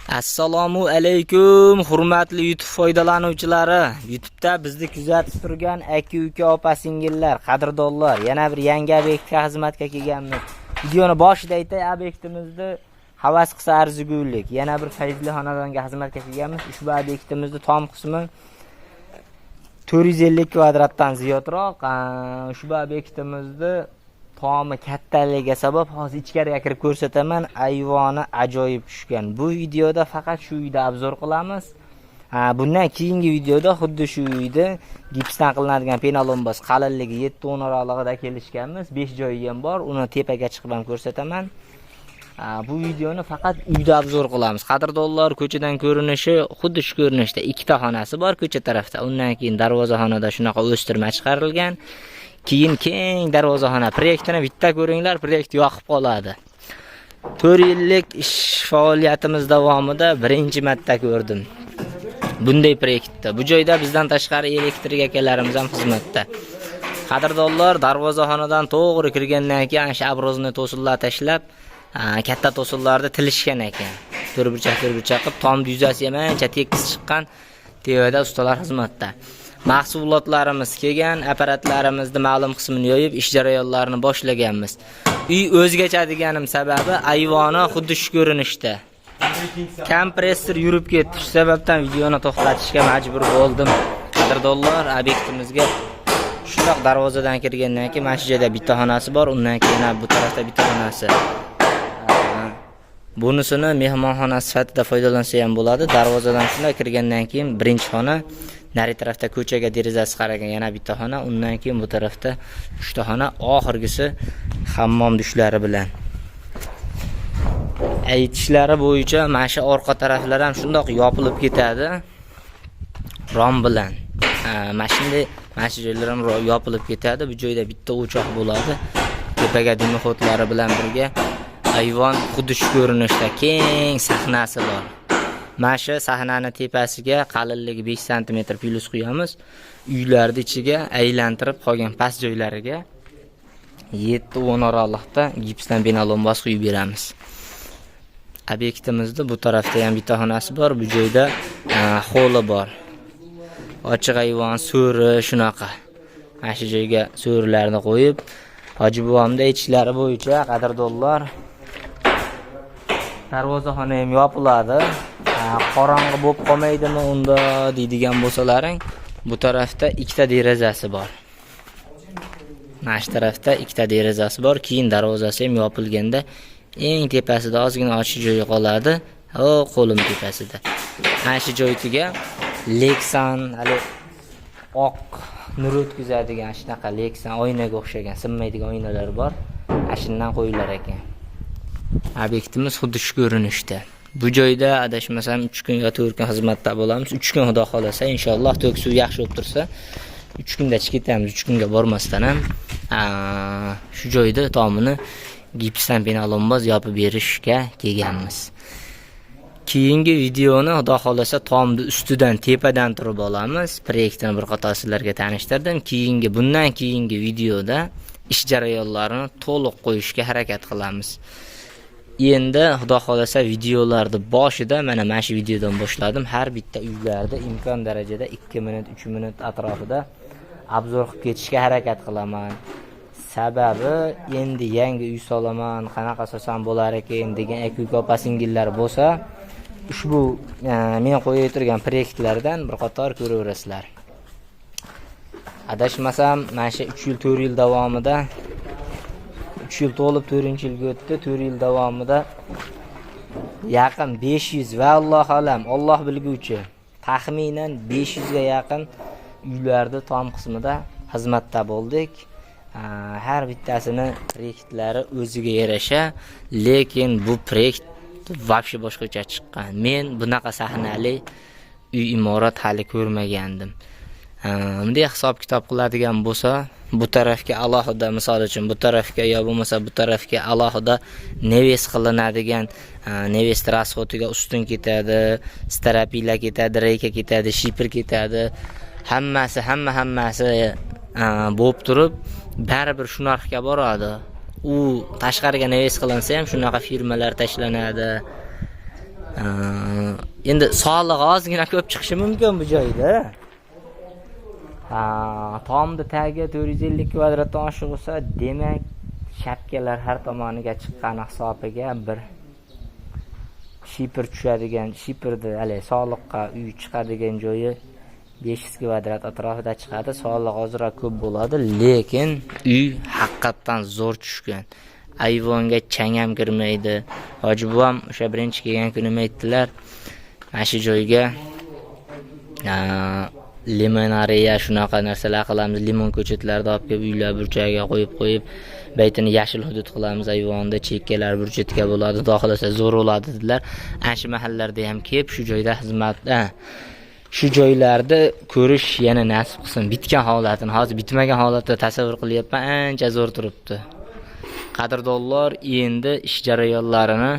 Assalomu alaykum, hurmatli YouTube foydalanuvchilari. YouTube'da bizni kuzatib turgan aka-uka, opa-singillar, qadrdonlar, yana bir yangi obyektga xizmatga kelganmiz. Videoni boshida aytay, obyektimizni havas qilsa arzigulik, yana bir fayzli xonadonga xizmatga kelganmiz. Ushbu obyektimizni tom qismi 450 kvadratdan ziyodroq. Ushbu obyektimizni tomi kattaligi sabab hozir ichkariga kirib ko'rsataman. Ayvoni ajoyib tushgan. Bu videoda faqat shu uyda obzor qilamiz. Bundan keyingi videoda xuddi shu uyda gipsdan qilinadigan penalombas qalinligi 7-10 oralig'ida kelishganmiz. 5 joyi ham bor. Uni tepaga chiqib ham ko'rsataman. Bu videoni faqat uyda obzor qilamiz. Qadrdonlar, ko'chadan ko'rinishi xuddi shu ko'rinishda. Ikkita xonasi bor ko'cha tarafda. Undan keyin darvozaxonada shunaqa o'stirma chiqarilgan. Keyin keng darvozaxona. Proyektini bitta ko'ringlar, proyekt yoqib qoladi. 4 yillik ish faoliyatimiz davomida birinchi marta ko'rdim bunday proyektda. Bu joyda bizdan tashqari elektrik akalarimiz ham xizmatda. Qadrdonlar, darvozaxonadan to'g'ri kirgandan keyin shu abrozini to'sinlar tashlab, katta to'sinlarni tilishgan ekan. To'rtburchak qilib, tomni yuzasi ham ancha tekis chiqqan. Tevada ustalar xizmatda. Mahsulotlarimiz kelgan, apparatlarimizni ma'lum qismini yoyib, ish jarayonlarini boshlaganmiz. Uy o'zgacha deganim sababi ayvoni xuddi shu ko'rinishda. Kompressor yurib ketdi. Shu sababdan videoni to'xtatishga majbur bo'ldim. Qadrdonlar, obyektimizga shundoq darvozadan kirgandan keyin mana shu joyda bitta xonasi bor, undan keyin bu tarafda bitta xonasi. Bunisini mehmonxona sifatida foydalansa ham bo'ladi. Darvozadan shunday kirgandan keyin birinchi xona, nari tarafda ko'chaga derazasi qaragan yana bitta xona, undan keyin bu tarafda 3 ta xona, oxirgisi hammom dushlari bilan. Aytishlari bo'yicha mana shu orqa taraflar ham shundoq yopilib ketadi rom bilan. Mana shunday mana shu joylar ham yopilib ketadi. Bu joyda bitta o'choq bo'ladi. Tepaga dimoxotlari bilan birga ayvon xuddi shu ko'rinishda keng sahnasi bor. Mana shu sahnani tepasiga qalinligi 5 sm plus qo'yamiz. Uylarning ichiga aylantirib qolgan past joylariga 7-10 oralig'da gipsdan penalombas qo'yib beramiz. Obyektimizda bu tarafda ham bitta xonasi bor. Bu joyda holi bor. Ochiq ayvon, so'ri shunaqa. Mana shu joyga so'rilarni qo'yib, Hoji buvomda aytishlari bo'yicha qadrdonlar, darvozaxona ham yopiladi. Qorong'i bo'lib qolmaydimi unda deydigan bo'lsalaring, bu tarafda ikkita derazasi bor. Mana shu tarafda ikkita derazasi bor. Keyin darvozasi ham yopilganda eng tepasida ozgina ochiq joyi qoladi. Qo'lim tepasida. Mana shu joytiga Lexan, oq nur o'tkazadigan shunaqa Lexan oynaga o'xshagan sinmaydigan oynalar bor. Ashundan qo'yillar ekan. Obyektimiz xuddi shu ko'rinishda. Bu joyda adashmasam 3 kun yoki 4 kun xizmatda bo'lamiz. 3 kun xudo xolasa, inshaalloh to'k suv yaxshi bo'lib tursa, 3 kunda chiqib ketamiz. 3 kunga bormasdan ham shu joyda tomini gipsdan penalombas yopib berishga kelganmiz. Keyingi videoni xudo xolasa tomni ustidan, tepadan turib olamiz. Proyektini bir qator sizlarga tanishtirdim. Bundan keyingi videoda ish jarayonlarini to'liq qo'yishga harakat qilamiz. Endi xudo xolasa videolarni boshida mana shu videodan boshladim. Har bitta uylarda imkon darajada 2 minut, 3 minut atrofida obzor qilib ketishga harakat qilaman. Sababi endi yangi uy solaman, qanaqa solsam bo'lar ekan degan aka-uka, opa-singillar bo'lsa, ushbu men qo'yib turgan proyektlardan bir qator ko'raverasizlar. Adashmasam mana shu 3 yil, 4 yil davomida 3 yil to'lib 4-yilga o'tdi. 4 yil davomida yaqin 500 va Alloh alam, Alloh bilguvchi, taxminan 500 ga yaqin uylarda tom qismida xizmatda bo'ldik. Har bittasini proyektlari o'ziga yarasha, lekin bu proyekt vobshe boshqacha chiqqan. Men bunaqa sahnali uy imorat hali ko'rmagandim. Bunday hisob-kitob qiladigan bo'lsa, bu tarafga alohida, misol uchun bu tarafga yo bo'lmasa bu tarafga alohida neves qilinadigan, neves rasxotiga ustun ketadi, starapila ketadi, reyka ketadi, shipr ketadi. Hammasi bo'lib turib, baribir shu narxga boradi. U tashqariga neves qilinsa ham shunaqa firmalar tashlanadi. endi soliq ozgina ko'p chiqishi mumkin bu joyda. Tomni tagi 450 kvadratdan oshiq bo'lsa, demak shapkalar har tomoniga chiqqan hisobiga bir shipr tushadigan, shiprni hali soliqqa uy chiqadigan joyi 500 kvadrat atrofida chiqadi. Soliq ozroq ko'p bo'ladi, lekin uy haqiqatan zo'r tushgan. Ayvonga chang ham kirmaydi. Hoji buvam o'sha birinchi kelgan kuni aytdilar, mana shu joyga limonariya shunaqa narsalar qilamiz, limon ko'chatlarni olib kelib uylar burchagiga qo'yib, baytini yashil hudud qilamiz, ayvonda chekkalar burchatka bo'ladi, xohlasa zo'r bo'ladi dedilar. Ana shu mahallalarda ham kelib shu joyda xizmatda shu joylarda ko'rish yana nasib qilsin. Bitgan holatini, hozir bitmagan holatda tasavvur qilyapman, ancha zo'r turibdi. Qadrdonlar, endi ish jarayonlarini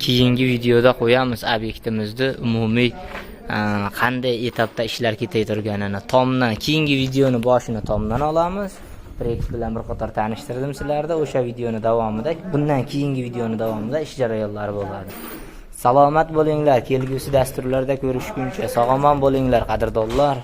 keyingi videoda qo'yamiz. Obyektimizni umumiy qanday etapda ishlar ketayotganini tomdan keyingi videoni boshini tomdan olamiz. Proyekt bilan bir qator tanishtirdim sizlarda. O'sha videoni davomida, bundan keyingi videoni davomida ish jarayonlari bo'ladi. Salomat bo'linglar, kelgusi dasturlarda ko'rishguncha sog'omon bo'linglar qadrdonlar.